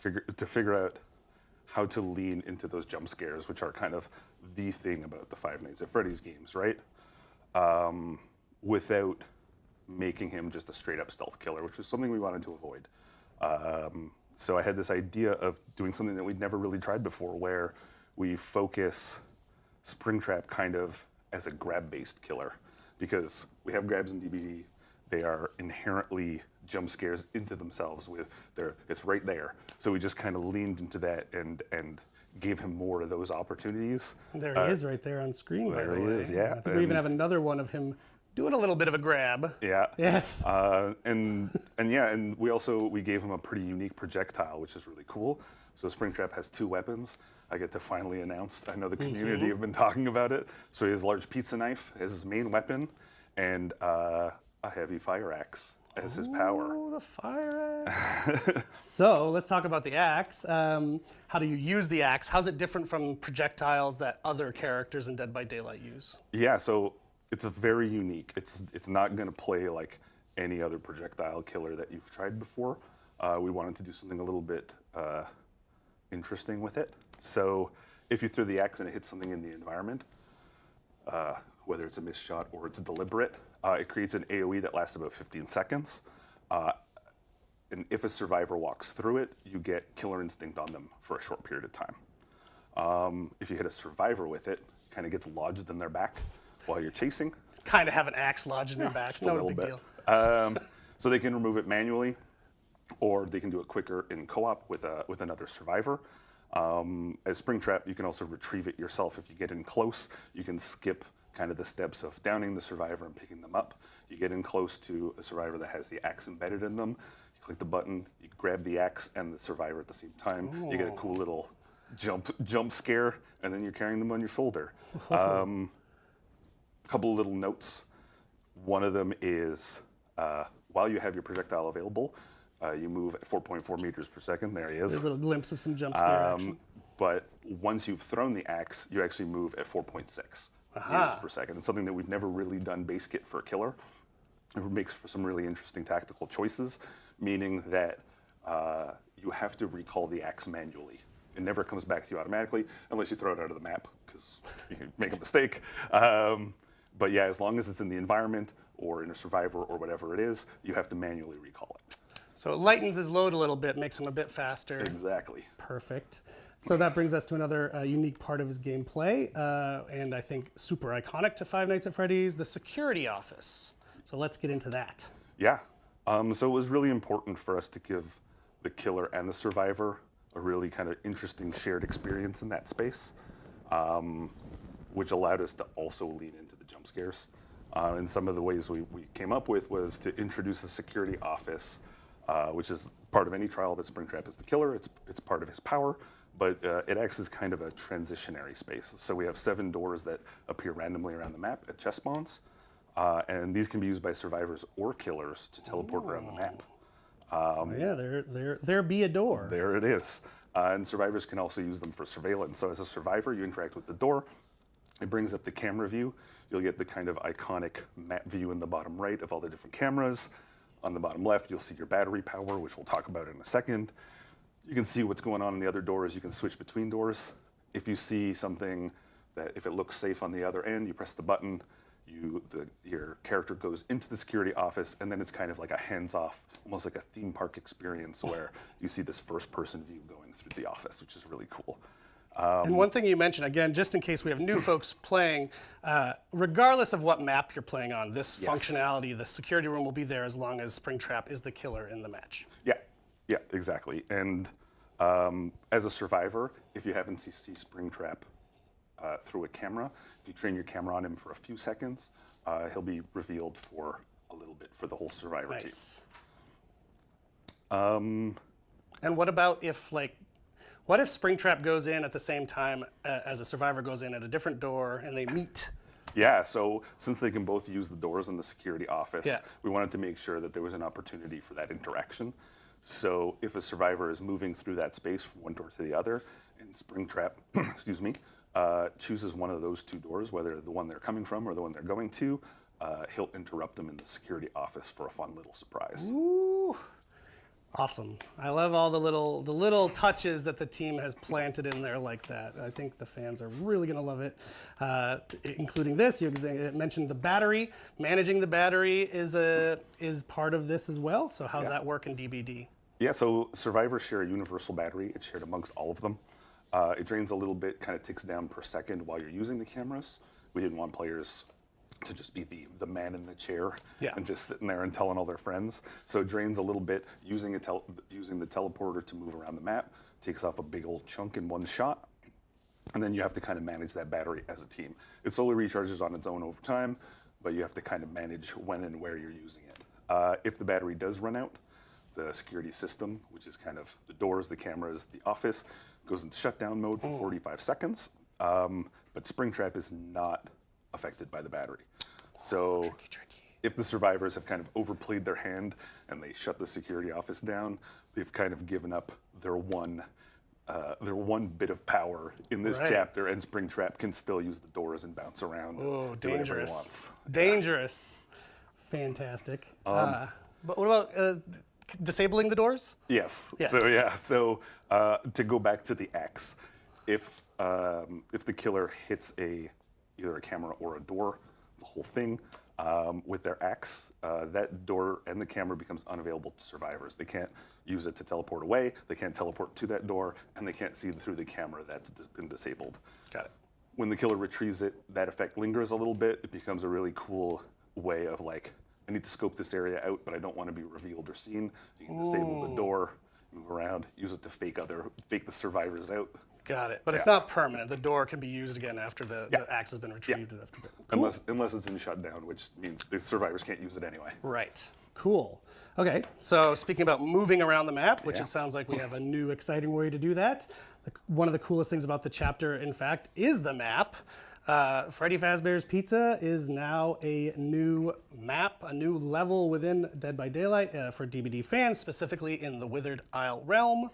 figure out how to lean into those jump scares, which are kind of the thing about the Five Nights at Freddy's games, right? Without making him just a straight up stealth killer, which was something we wanted to avoid. So I had this idea of doing something that we'd never really tried before, where we focus Springtrap kind of as a grab-based killer, because we have grabs in DBD. They are inherently jump scares into themselves. It's right there. So we just kind of leaned into that and gave him more of those opportunities. There he is right there on screen. There by the he way. is, yeah. I think we even have another one of him doing a little bit of a grab. Yeah. Yes. And we gave him a pretty unique projectile, which is really cool. So Springtrap has 2 weapons. I get to finally announce. I know the community have been talking about it. So he has a large pizza knife as his main weapon, and a heavy fire axe as his power. Oh, the fire axe. So let's talk about the axe. How do you use the axe? How's it different from projectiles that other characters in Dead by Daylight use? Yeah, so it's a very unique. It's not going to play like any other projectile killer that you've tried before. We wanted to do something a little bit interesting with it. So if you throw the axe and it hits something in the environment, whether it's a missed shot or it's deliberate, it creates an AoE that lasts about 15 seconds. And if a survivor walks through it, you get killer instinct on them for a short period of time. If you hit a survivor with it, kind of gets lodged in their back while you're chasing. Kind of have an axe lodged in their back. Just a little bit. So they can remove it manually, or they can do it quicker in co-op with another survivor. As Springtrap, you can also retrieve it yourself if you get in close. You can skip kind of the steps of downing the survivor and picking them up. You get in close to a survivor that has the axe embedded in them. You click the button, you grab the axe and the survivor at the same time. Ooh. You get a cool little jump scare, and then you're carrying them on your shoulder. A couple of little notes. One of them is while you have your projectile available, you move at 4.4 meters per second. There he is. There's a little glimpse of some jump scare action. But once you've thrown the axe, you actually move at 4.6 meters per second. It's something that we've never really done base kit for a killer. It makes for some really interesting tactical choices, meaning that you have to recall the axe manually. It never comes back to you automatically unless you throw it out of the map, because you can make a mistake. But yeah, as long as it's in the environment or in a survivor or whatever it is, you have to manually recall it. So it lightens his load a little bit, makes him a bit faster. Exactly. Perfect. So that brings us to another unique part of his gameplay, and I think super iconic to Five Nights at Freddy's, the security office. So let's get into that. Yeah. So it was really important for us to give the killer and the survivor a really kind of interesting shared experience in that space, which allowed us to also lean into the jump scares. And some of the ways we came up with was to introduce the security office, which is part of any trial that Springtrap is the killer. It's part of his power, but it acts as kind of a transitionary space. So we have 7 doors that appear randomly around the map at chest spawns, and these can be used by survivors or killers to teleport around the map. Yeah, there be a door. There it is. And survivors can also use them for surveillance. So as a survivor, you interact with the door. It brings up the camera view. You'll get the kind of iconic map view in the bottom right of all the different cameras. On the bottom left, you'll see your battery power, which we'll talk about in a second. You can see what's going on in the other doors. You can switch between doors. If you see something that, if it looks safe on the other end, you press the button, your character goes into the security office, and then it's kind of like a hands-off, almost like a theme park experience where you see this first-person view going through the office, which is really cool. And one thing you mentioned, again, just in case we have new folks playing, regardless of what map you're playing on, this functionality, the security room will be there as long as Springtrap is the killer in the match. Yeah, exactly. And as a survivor, if you happen to see Springtrap through a camera, if you train your camera on him for a few seconds, he'll be revealed for a little bit for the whole survivor team. And what about if, what if Springtrap goes in at the same time as a survivor goes in at a different door and they meet? Yeah, so since they can both use the doors in the security office, we wanted to make sure that there was an opportunity for that interaction. So if a survivor is moving through that space from one door to the other, and Springtrap, excuse me, chooses one of those 2 doors, whether the one they're coming from or the one they're going to, he'll interrupt them in the security office for a fun little surprise. Ooh. Awesome. I love all the little touches that the team has planted in there like that. I think the fans are really going to love it, including this. You mentioned the battery. Managing the battery is part of this as well. So how's that work in DBD? Yeah, so survivors share a universal battery. It's shared amongst all of them. It drains a little bit, kind of ticks down per second while you're using the cameras. We didn't want players to just be the man in the chair and just sitting there and telling all their friends. So it drains a little bit using the teleporter to move around the map, takes off a big old chunk in one shot, and then you have to kind of manage that battery as a team. It slowly recharges on its own over time, but you have to kind of manage when and where you're using it. If the battery does run out, the security system, which is kind of the doors, the cameras, the office, goes into shutdown mode for 45 seconds. But Springtrap is not affected by the battery. So if the survivors have kind of overplayed their hand and they shut the security office down, they've kind of given up their one bit of power in this chapter, and Springtrap can still use the doors and bounce around and do whatever he wants. Dangerous. Fantastic. But what about disabling the doors? Yes. So to go back to the axe, if the killer hits either a camera or a door, the whole thing, with their axe, that door and the camera becomes unavailable to survivors. They can't use it to teleport away, they can't teleport to that door, and they can't see through the camera that's been disabled. Got it. When the killer retrieves it, that effect lingers a little bit. It becomes a really cool way of like, I need to scope this area out, but I don't want to be revealed or seen. You can disable the door, move around, use it to fake the survivors out. Got it. But it's not permanent. The door can be used again after the axe has been retrieved. Cool. Unless it's in shutdown, which means the survivors can't use it anyway. Right. Cool. Okay. So speaking about moving around the map, which it sounds like we have a new exciting way to do that. One of the coolest things about the chapter, in fact, is the map. Freddy Fazbear's Pizza is now a new map, a new level within Dead by Daylight for DBD fans, specifically in the Withered Isle realm.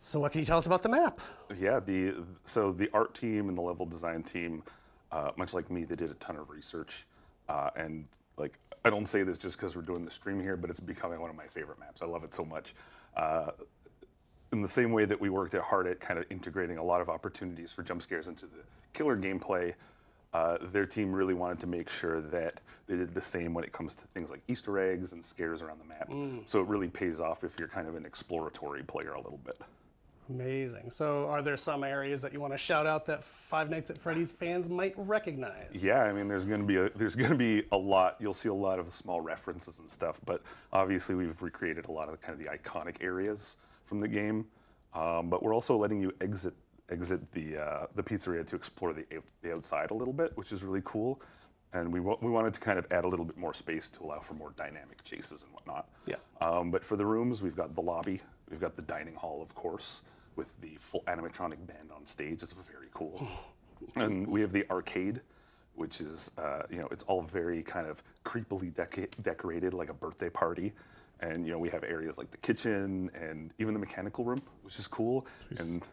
So what can you tell us about the map? Yeah, so the art team and the level design team, much like me, they did a ton of research. And like, I don't say this just because we're doing the stream here, but it's becoming one of my favorite maps. I love it so much. In the same way that we worked hard at kind of integrating a lot of opportunities for jump scares into the killer gameplay, their team really wanted to make sure that they did the same when it comes to things like Easter eggs and scares around the map. So it really pays off if you're kind of an exploratory player a little bit. Amazing. So are there some areas that you want to shout out that Five Nights at Freddy's fans might recognize? Yeah, I mean, there's going to be a lot. You'll see a lot of small references and stuff, but obviously we've recreated a lot of kind of the iconic areas from the game. But we're also letting you exit the pizzeria to explore the outside a little bit, which is really cool. And we wanted to kind of add a little bit more space to allow for more dynamic chases and whatnot. Yeah. But for the rooms, we've got the lobby, we've got the dining hall, of course, with the full animatronic band on stage. It's very cool. And we have the arcade, which is, it's all very kind of creepily decorated like a birthday party. And, we have areas like the kitchen and even the mechanical room, which is cool. And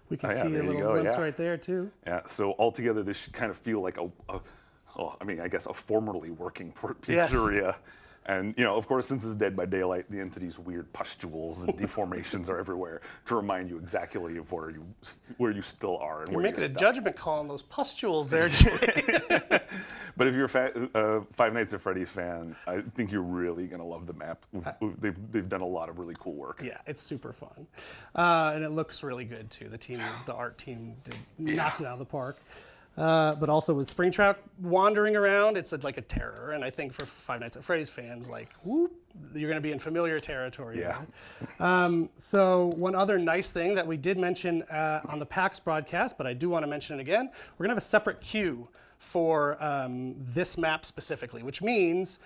we can see a little glimpse right there too. Yeah, so altogether this should kind of feel like a formerly working pizzeria. Yes. And, of course, since it's Dead by Daylight, the entity's weird pustules and deformations are everywhere to remind you exactly of where you still are. And you're where making you're a stuck. judgment call on those pustules there, Jay. But if you're a Five Nights at Freddy's fan, I think you're really going to love the map. They've done a lot of really cool work. Yeah, it's super fun. And it looks really good, too. The art team did knock it out of the park. But also with Springtrap wandering around, it's like a terror. And I think for Five Nights at Freddy's fans, like, whoop, you're going to be in familiar territory. Yeah. So one other nice thing that we did mention on the PAX broadcast, but I do want to mention it again, we're going to have a separate queue for this map specifically, which means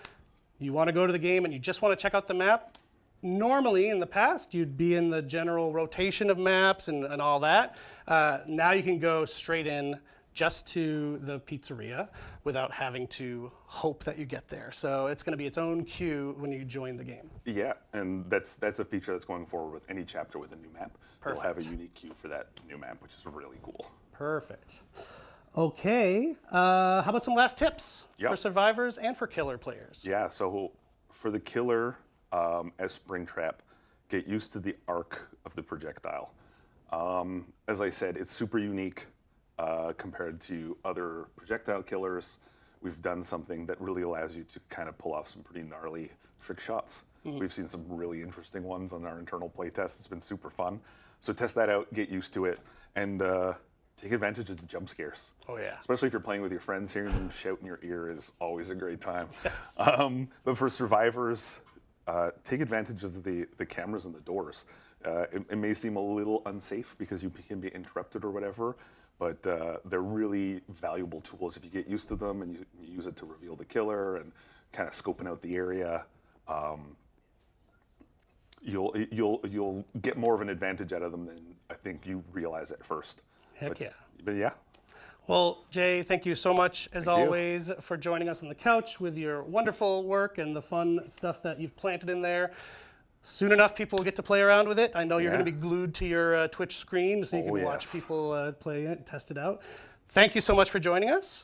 you want to go to the game and you just want to check out the map. Normally, in the past, you'd be in the general rotation of maps and all that. Now you can go straight in just to the pizzeria without having to hope that you get there. So it's going to be its own queue when you join the game. Yeah, and that's a feature that's going forward with any chapter with a new map. Perfect. We'll have a unique queue for that new map, which is really cool. Perfect. Okay, how about some last tips Yep. for survivors and for killer players? Yeah, so for the killer, as Springtrap, get used to the arc of the projectile. As I said, it's super unique compared to other projectile killers. We've done something that really allows you to kind of pull off some pretty gnarly trick shots. We've seen some really interesting ones on our internal playtest. It's been super fun. So test that out, get used to it, and take advantage of the jump scares. Oh yeah. Especially if you're playing with your friends, hearing them shout in your ear is always a great time. Yes. But for survivors, take advantage of the cameras and the doors. It may seem a little unsafe because you can be interrupted or whatever, but they're really valuable tools if you get used to them and you use it to reveal the killer and kind of scoping out the area. You'll get more of an advantage out of them than I think you realize at first. Heck yeah. But yeah. Well, Jay, thank you so much, as Thank you. always, for joining us on the couch with your wonderful work and the fun stuff that you've planted in there. Soon enough, people will get to play around with it. I know you're Yeah. going to be glued to your Twitch screen so you Oh, can watch yes. people play it and test it out. Thank you so much for joining us.